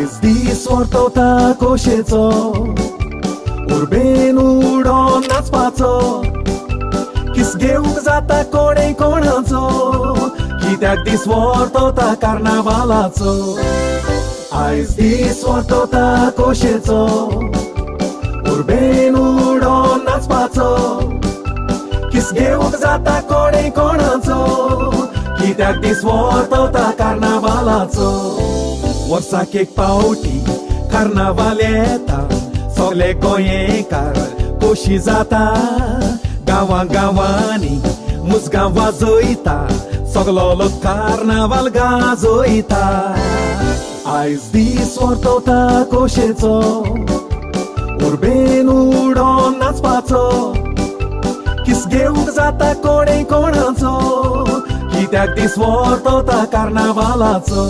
आयज दीस व्हरता खोशेचो उर्बेन उडोन नाचपाचो किस घेवंक जाता कोणें कोणाचो कित्याक दीस व्हरता कार्नावालाचो आयज दीस व्हरता खोशेचो उर्बेन उडोन नाचपाचो किस घेवंक जाता कोणें कोणाचो कित्याक दीस व्हरता कार्नावालाचो वर्साक एक पावटी कार्नावाल येता सगळे गोंयकार खोशी जाता गांवां गांवांनी मुजगां वाजयता सगलो लोक कार्नावाल गाजयता आयज दीस व्हरता खोशेचो उर्बेन उडोन नाचपाचो किस घेवंक जाता कोणें कोणाचो कित्याक दीस व्हरता कार्नावालाचो